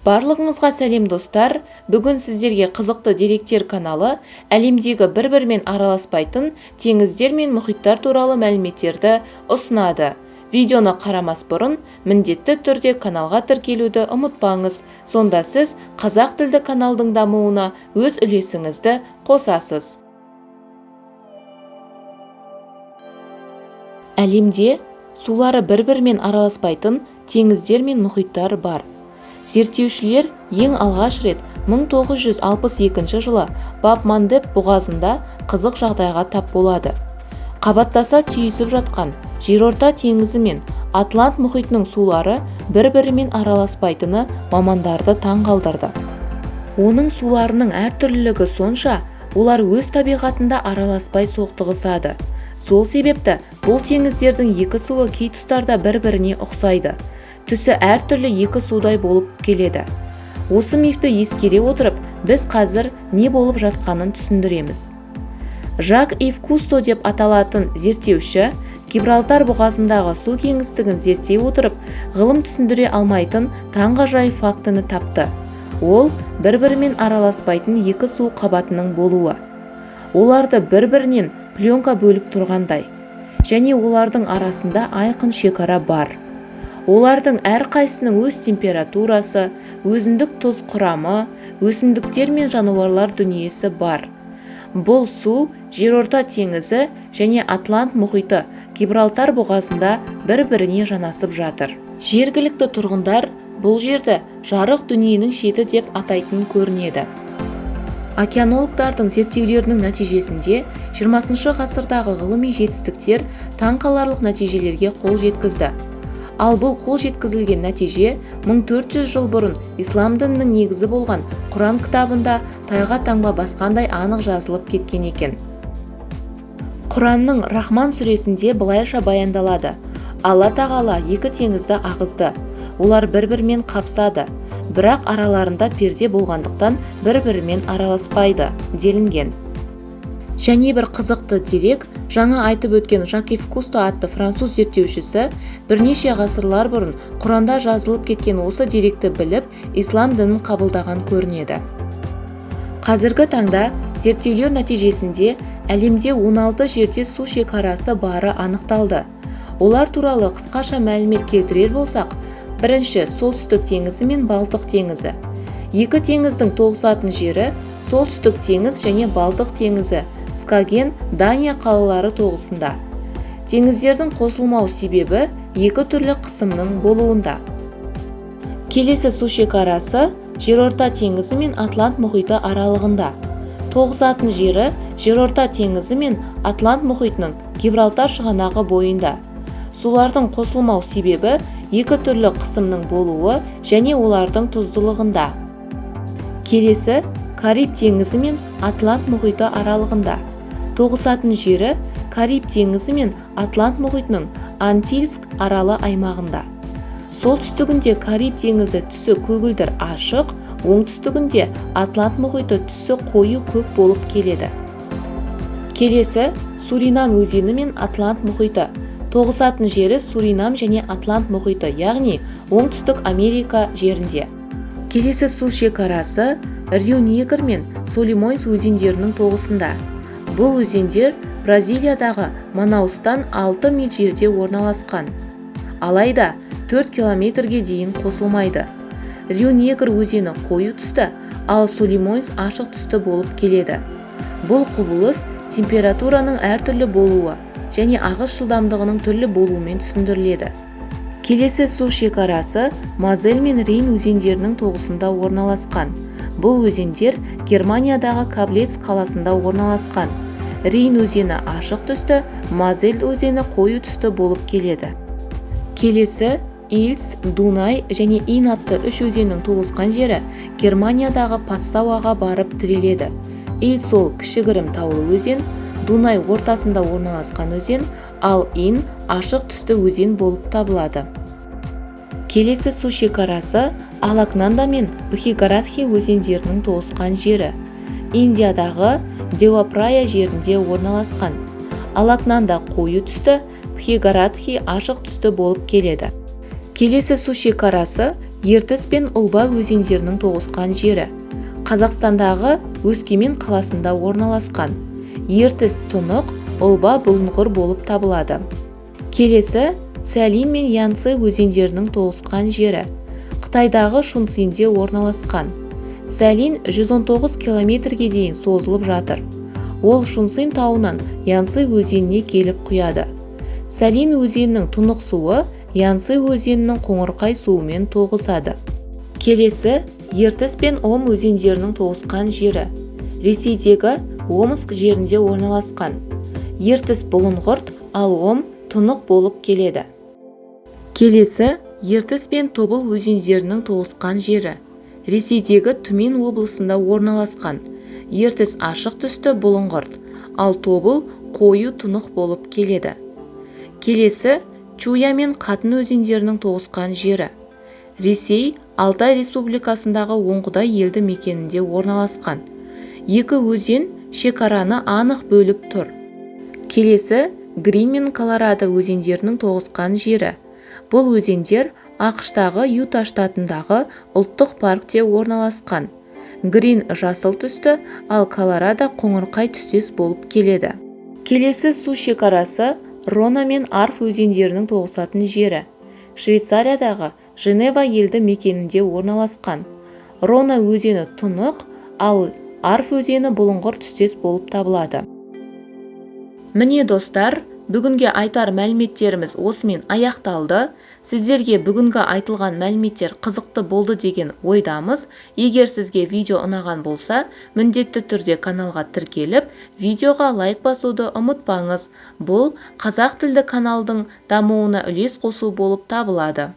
Барлығыңызға сәлем достар. Бүгін сіздерге қызықты деректер каналы әлемдегі бір-бірімен араласпайтын теңіздер мен мұхиттар туралы мәліметтерді ұсынады. Видеоны қарамас бұрын міндетті түрде каналға тіркелуді ұмытпаңыз. Сонда сіз қазақ тілді каналдың дамуына өз үлесіңізді қосасыз. Әлемде сулары бір-бірімен араласпайтын теңіздер мен мұхиттар бар. Зерттеушілер ең алғаш рет 1962 жылы Баб-мандеб бұғазында қызық жағдайға тап болады. Қабаттаса түйісіп жатқан Жерорта теңізі мен Атлант мұхитының сулары бір-бірімен араласпайтыны мамандарды таң қалдырды. Оның суларының әртүрлілігі сонша, олар өз табиғатында араласпай соқтығысады. Сол себепті бұл теңіздердің екі суы кей тұстарда бір-біріне ұқсайды. Түсі әртүрлі екі судай болып келеді. Осы мифті ескере отырып, біз қазір не болып жатқанын түсіндіреміз. Жак-Ив Кусто деп аталатын зерттеуші Гибралтар бұғазындағы су кеңістігін зерттей отырып, ғылым түсіндіре алмайтын таңғажайып фактіні тапты. Ол бір-бірімен араласпайтын екі су қабатының болуы. Оларды бір-бірінен пленка бөліп тұрғандай, және олардың арасында айқын шекара бар. Олардың әрқайсының өз температурасы, өзіндік тұз құрамы, өсімдіктер мен жануарлар дүниесі бар. Бұл су Жерорта теңізі және Атлант мұхиты Гибралтар бұғазында бір-біріне жанасып жатыр. Жергілікті тұрғындар бұл жерді жарық дүниенің шеті деп атайтын көрінеді. Океанологтардың зерттеулерінің нәтижесінде 20 ғасырдағы ғылыми жетістіктер таңқаларлық нәтижелерге қол жеткізді. Ал бұл қол жеткізілген нәтиже 1400 жыл бұрын ислам дінінің негізі болған Құран кітабында тайға таңба басқандай анық жазылып кеткен екен. Құранның Рахман сүресінде былайша баяндалады: Алла тағала екі теңізді ағызды. Олар бір-бірімен қапсады, бірақ араларында перде болғандықтан бір-бірімен араласпайды делінген. Және бір қызықты дерек, жаңа айтып өткен Жак-Ив Кусто атты француз зерттеушісі бірнеше ғасырлар бұрын Құранда жазылып кеткен осы деректі біліп, ислам дінін қабылдаған көрінеді. Қазіргі таңда зерттеулер нәтижесінде әлемде 16 жерде су шекарасы бары анықталды. Олар туралы қысқаша мәлімет келтірер болсақ, бірінші солтүстік теңізі мен Балтық теңізі. Екі теңіздің тоғысатын жері солтүстік теңіз және Балтық теңізі, Скаген, Дания қалалары тоғысында. Теңіздердің қосылмау себебі екі түрлі қысымның болуында. Келесі су шекарасы Жерорта теңізі мен Атлант мұхиты аралығында. Тоғысатын жері Жерорта теңізі мен Атлант мұхитының Гибралтар шығанағы бойында. Сулардың қосылмау себебі екі түрлі қысымның болуы және олардың тұздылығында. Келесі Кариб теңізі мен Атлант мұхиты аралығында. Тоғысатын жері Кариб теңізі мен Атлант мұхитының Антильск аралы аймағында. Солтүстігінде Кариб теңізі түсі көгілдір ашық, оңтүстігінде Атлант мұхиты түсі қою көк болып келеді. Келесі Суринам өзені мен Атлант мұхиты. Тоғысатын жері Суринам және Атлант мұхиты, яғни оңтүстік Америка жерінде. Келесі су шекарасы Рио-Негр мен Солимойс өзендерінің тоғысында. Бұл өзендер Бразилиядағы Манаустан 6 миль жерде орналасқан. Алайда 4 километрге дейін қосылмайды. Рио-Негр өзені қою түсті, ал Солимойс ашық түсті болып келеді. Бұл құбылыс температураның әртүрлі болуы және ағыс жылдамдығының түрлі болуымен түсіндіріледі. Келесі су шекарасы Мозель мен Рейн өзендерінің тоғысында орналасқан. Бұл өзендер Германиядағы Каблец қаласында орналасқан. Рейн өзені ашық түсті, Мозель өзені қою түсті болып келеді. Келесі Ильц, Дунай және Ин атты үш өзеннің тоғысқан жері Германиядағы Пассауаға барып тіреледі. Ильц ол кішігірім таулы өзен, Дунай ортасында орналасқан өзен, ал Ин ашық түсті өзен болып табылады. Келесі су шекарасы Алакнанда мен Бхигарадхи өзендерінің тоғысқан жері. Индиядағы Девапрая жерінде орналасқан. Алакнанда қою түсті, Бхигарадхи ашық түсті болып келеді. Келесі су шекарасы Ертіс пен Ұлба өзендерінің тоғысқан жері. Қазақстандағы Өскемен қаласында орналасқан. Ертіс тұнық, Ұлба бұлыңғыр болып табылады. Келесі Цзялин мен Янцзы өзендерінің тоғысқан жері. Қытайдағы Шунцзинде орналасқан. Цзялин 119 километрге дейін созылып жатыр. Ол Шунцзин тауынан Янцзы өзеніне келіп құяды. Цзялин өзенінің тұнық суы Янцзы өзенінің қоңырқай суымен тоғысады. Келесі Ертіс пен Ом өзендерінің тоғысқан жері. Ресейдегі Омск жерінде орналасқан. Ертіс бұлыңғырт, ал Ом тұнық болып келеді. Келесі Ертіс пен Тобыл өзендерінің тоғысқан жері. Ресейдегі Түмен облысында орналасқан. Ертіс ашық түсті бұлыңғырт, ал Тобыл қою тұнық болып келеді. Келесі Чуя мен Қатын өзендерінің тоғысқан жері. Ресей Алтай Республикасындағы Оңғыдай елді мекенінде орналасқан. Екі өзен шекараны анық бөліп тұр. Келесі Грин мен Колорадо өзендерінің тоғысқан жері. Бұл өзендер ақш-тағы Юта штатындағы ұлттық паркте орналасқан. Грин жасыл түсті, ал Колорадо қоңырқай түстес болып келеді. Келесі су шекарасы Рона мен Арф өзендерінің тоғысатын жері. Швейцариядағы Женева елді мекенінде орналасқан. Рона өзені тұнық, ал Арф өзені бұлыңғыр түстес болып табылады. Міне достар, бүгінге айтар мәліметтеріміз осымен аяқталды. Сіздерге бүгінгі айтылған мәліметтер қызықты болды деген ойдамыз. Егер сізге видео ұнаған болса, міндетті түрде каналға тіркеліп, видеоға лайк басуды ұмытпаңыз. Бұл қазақ тілді каналдың дамуына үлес қосу болып табылады.